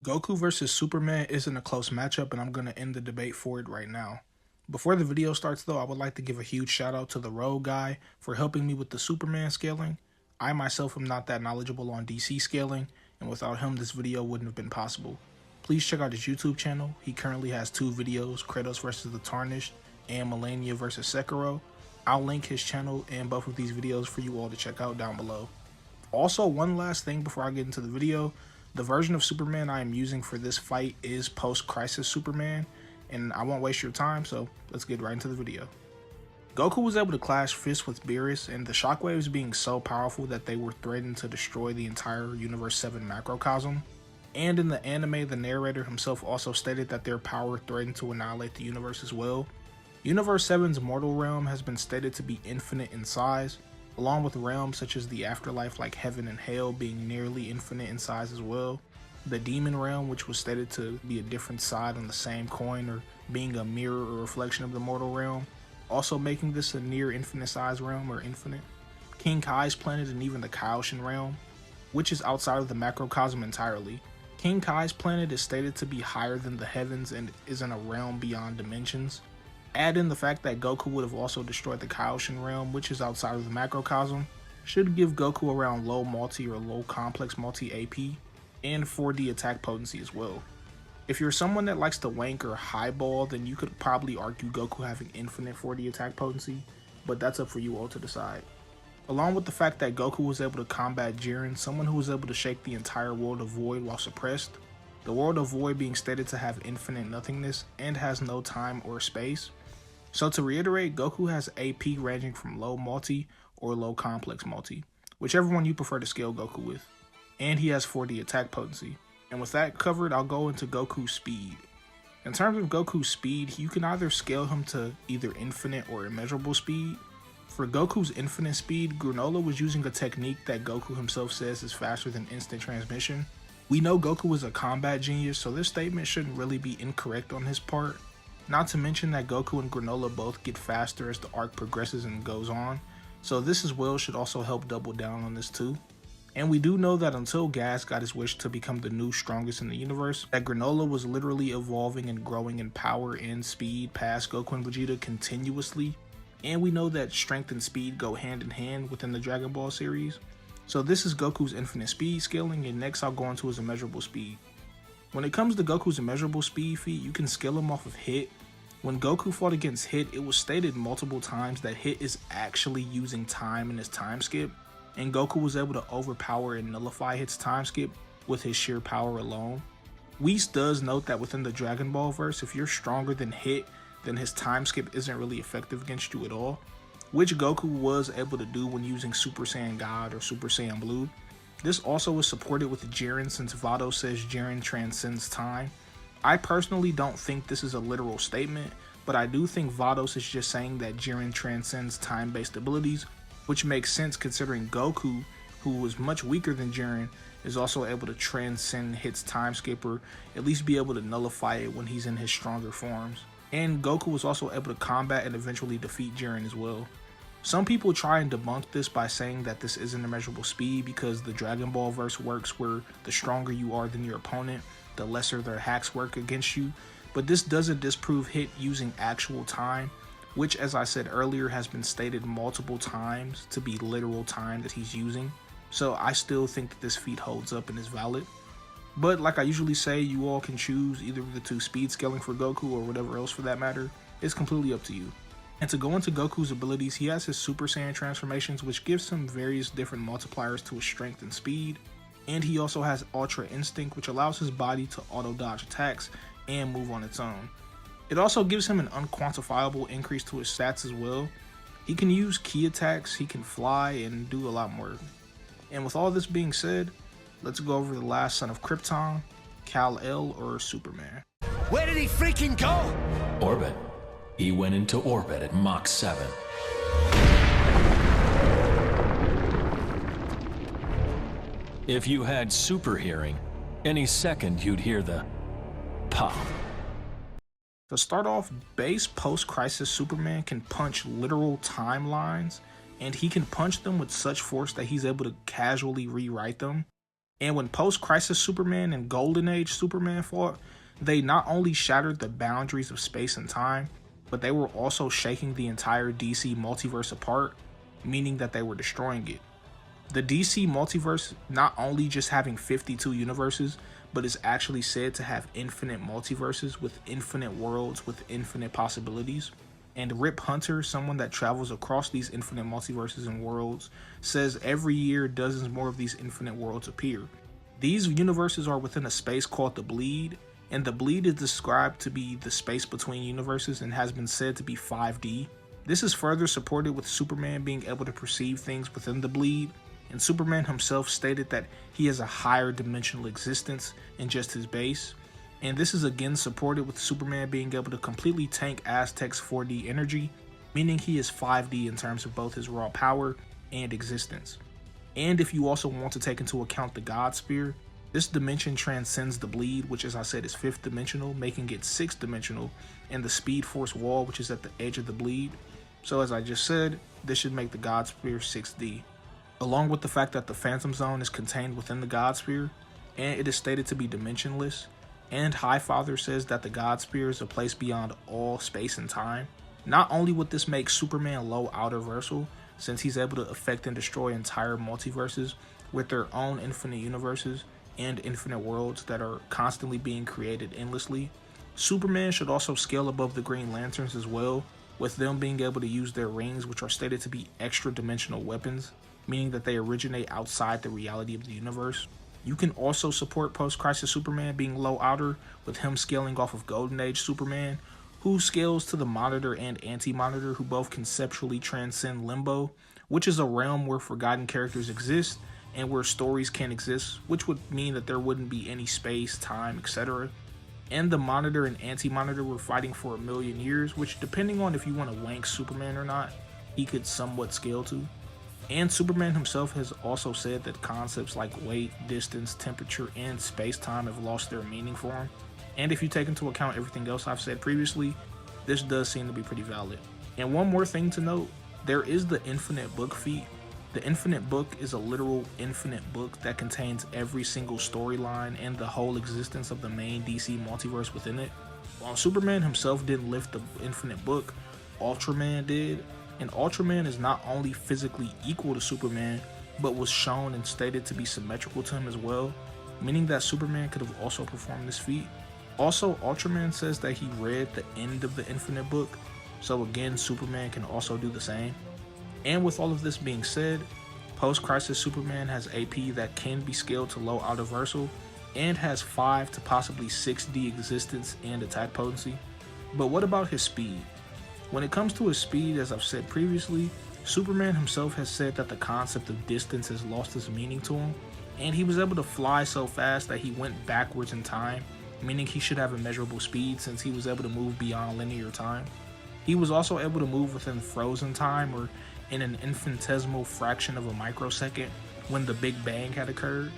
Goku versus Superman isn't a close matchup, and I'm going to end the debate for it right now. Before the video starts though, I would like to give a huge shout out to the Road guy for helping me with the Superman scaling. I myself am not that knowledgeable on DC scaling, and without him this video wouldn't have been possible. Please check out his YouTube channel. He currently has 2 videos, Kratos vs the Tarnished and Millennia vs Sekiro. I'll link his channel and both of these videos for you all to check out down below. Also, one last thing before I get into the video. The version of Superman I am using for this fight is post-crisis Superman, and I won't waste your time, so let's get right into the video. Goku was able to clash fists with Beerus, and the shockwaves being so powerful that they were threatened to destroy the entire Universe 7 macrocosm. And in the anime, the narrator himself also stated that their power threatened to annihilate the universe as well. Universe 7's mortal realm has been stated to be infinite in size, along with realms such as the afterlife like heaven and hell being nearly infinite in size as well. The demon realm, which was stated to be a different side on the same coin or being a mirror or reflection of the mortal realm, also making this a near infinite size realm or infinite. King Kai's planet and even the Kaioshin realm, which is outside of the macrocosm entirely. King Kai's planet is stated to be higher than the heavens and is in a realm beyond dimensions. Add in the fact that Goku would have also destroyed the Kaioshin realm, which is outside of the macrocosm, should give Goku around low multi or low complex multi AP, and 4D attack potency as well. If you're someone that likes to wank or highball, then you could probably argue Goku having infinite 4D attack potency, but that's up for you all to decide. Along with the fact that Goku was able to combat Jiren, someone who was able to shake the entire world of Void while suppressed, the world of Void being stated to have infinite nothingness and has no time or space. So to reiterate, Goku has AP ranging from low multi or low complex multi, whichever one you prefer to scale Goku with. And he has 4D attack potency. And with that covered, I'll go into Goku's speed. In terms of Goku's speed, you can either scale him to either infinite or immeasurable speed. For Goku's infinite speed, Granola was using a technique that Goku himself says is faster than instant transmission. We know Goku is a combat genius, so this statement shouldn't really be incorrect on his part. Not to mention that Goku and Granola both get faster as the arc progresses and goes on, so this as well should also help double down on this too. And we do know that until Gas got his wish to become the new strongest in the universe, that Granola was literally evolving and growing in power and speed past Goku and Vegeta continuously. And we know that strength and speed go hand in hand within the Dragon Ball series. So this is Goku's infinite speed scaling, and next I'll go into his immeasurable speed. When it comes to Goku's immeasurable speed feat, you can scale him off of Hit. When Goku fought against Hit, it was stated multiple times that Hit is actually using time in his time skip, and Goku was able to overpower and nullify Hit's time skip with his sheer power alone. Whis does note that within the Dragon Ball verse, if you're stronger than Hit, then his time skip isn't really effective against you at all, which Goku was able to do when using Super Saiyan God or Super Saiyan Blue. This also was supported with Jiren, since Vado says Jiren transcends time. I personally don't think this is a literal statement, but I do think Vados is just saying that Jiren transcends time-based abilities, which makes sense considering Goku, who was much weaker than Jiren, is also able to transcend Hit's time skip, or at least be able to nullify it when he's in his stronger forms. And Goku was also able to combat and eventually defeat Jiren as well. Some people try and debunk this by saying that this isn't immeasurable speed because the Dragon Ball verse works where the stronger you are than your opponent, the lesser their hacks work against you, but this doesn't disprove Hit using actual time, which as I said earlier has been stated multiple times to be literal time that he's using. So I still think that this feat holds up and is valid. But like I usually say, you all can choose either of the 2 speed scaling for Goku or whatever else for that matter. It's completely up to you. And to go into Goku's abilities, he has his Super Saiyan transformations, which gives him various different multipliers to his strength and speed. And he also has Ultra Instinct, which allows his body to auto-dodge attacks and move on its own. It also gives him an unquantifiable increase to his stats as well. He can use key attacks, he can fly, and do a lot more. And with all this being said, let's go over the last son of Krypton, Kal-El or Superman. Where did he freaking go? Orbit. He went into orbit at Mach 7. If you had super hearing, any second you'd hear the pop. To start off, base post-crisis Superman can punch literal timelines, and he can punch them with such force that he's able to casually rewrite them. And when post-Crisis Superman and Golden Age Superman fought, they not only shattered the boundaries of space and time, but they were also shaking the entire DC multiverse apart, meaning that they were destroying it. The DC multiverse not only just having 52 universes, but is actually said to have infinite multiverses with infinite worlds with infinite possibilities. And Rip Hunter, someone that travels across these infinite multiverses and worlds, says every year dozens more of these infinite worlds appear. These universes are within a space called the Bleed, and the Bleed is described to be the space between universes and has been said to be 5D. This is further supported with Superman being able to perceive things within the Bleed, and Superman himself stated that he has a higher dimensional existence in just his base. And this is again supported with Superman being able to completely tank Aztec's 4D energy, meaning he is 5D in terms of both his raw power and existence. And if you also want to take into account the God Spear, this dimension transcends the Bleed, which as I said is 5th dimensional, making it 6th dimensional, and the Speed Force Wall, which is at the edge of the Bleed. So as I just said, this should make the God Spear 6D. Along with the fact that the Phantom Zone is contained within the God Spear, and it is stated to be dimensionless, and Highfather says that the God Spear is a place beyond all space and time. Not only would this make Superman low outerversal, since he's able to affect and destroy entire multiverses with their own infinite universes and infinite worlds that are constantly being created endlessly, Superman should also scale above the Green Lanterns as well, with them being able to use their rings, which are stated to be extra dimensional weapons, meaning that they originate outside the reality of the universe. You can also support post-Crisis Superman being low outer with him scaling off of Golden Age Superman, who scales to the Monitor and Anti-Monitor, who both conceptually transcend Limbo, which is a realm where forgotten characters exist and where stories can exist, which would mean that there wouldn't be any space, time, etc. And the Monitor and Anti-Monitor were fighting for 1,000,000 years, which depending on if you want to wank Superman or not, he could somewhat scale to. And Superman himself has also said that concepts like weight, distance, temperature, and space-time have lost their meaning for him. And if you take into account everything else I've said previously, this does seem to be pretty valid. And one more thing to note, there is the Infinite Book feat. The Infinite Book is a literal infinite book that contains every single storyline and the whole existence of the main DC multiverse within it. While Superman himself didn't lift the Infinite Book, Ultraman did. And Ultraman is not only physically equal to Superman, but was shown and stated to be symmetrical to him as well, meaning that Superman could have also performed this feat. Also, Ultraman says that he read the end of the Infinite Book, so again, Superman can also do the same. And with all of this being said, post-Crisis Superman has AP that can be scaled to low outerversal, and has 5 to possibly 6D existence and attack potency. But what about his speed? When it comes to his speed, as I've said previously, Superman himself has said that the concept of distance has lost its meaning to him, and he was able to fly so fast that he went backwards in time, meaning he should have immeasurable speed since he was able to move beyond linear time. He was also able to move within frozen time, or in an infinitesimal fraction of a microsecond when the Big Bang had occurred.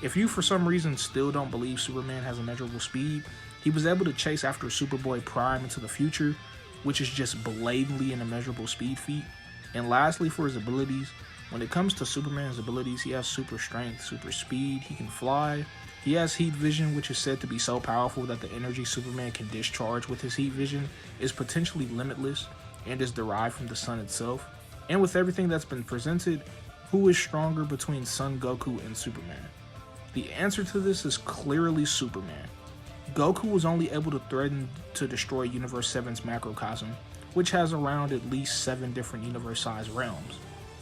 If you for some reason still don't believe Superman has immeasurable speed, he was able to chase after Superboy Prime into the future, which is just blatantly an immeasurable speed feat. And lastly, for his abilities, when it comes to Superman's abilities, he has super strength, super speed, he can fly, he has heat vision, which is said to be so powerful that the energy Superman can discharge with his heat vision is potentially limitless and is derived from the sun itself. And with everything that's been presented, who is stronger between Son Goku and Superman? The answer to this is clearly Superman. Goku was only able to threaten to destroy Universe 7's macrocosm, which has around at least 7 different universe-sized realms.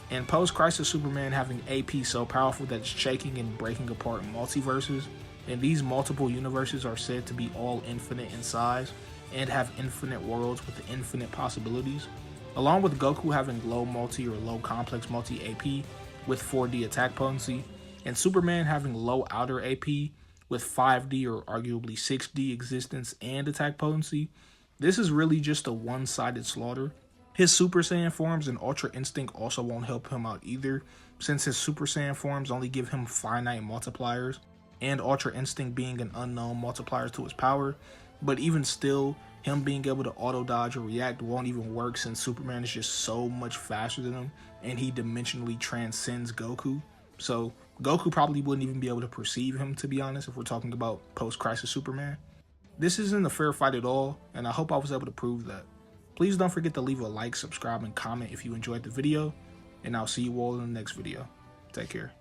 And post-Crisis Superman having AP so powerful that it's shaking and breaking apart multiverses, and these multiple universes are said to be all infinite in size and have infinite worlds with infinite possibilities, along with Goku having low multi or low complex multi AP with 4D attack potency, and Superman having low outer AP with 5D or arguably 6D existence and attack potency. This is really just a one-sided slaughter. His Super Saiyan forms and Ultra Instinct also won't help him out either, since his Super Saiyan forms only give him finite multipliers, and Ultra Instinct being an unknown multiplier to his power. But even still, him being able to auto-dodge or react won't even work since Superman is just so much faster than him, and he dimensionally transcends Goku. So Goku probably wouldn't even be able to perceive him, to be honest, if we're talking about post-Crisis Superman. This isn't a fair fight at all, and I hope I was able to prove that. Please don't forget to leave a like, subscribe, and comment if you enjoyed the video, and I'll see you all in the next video. Take care.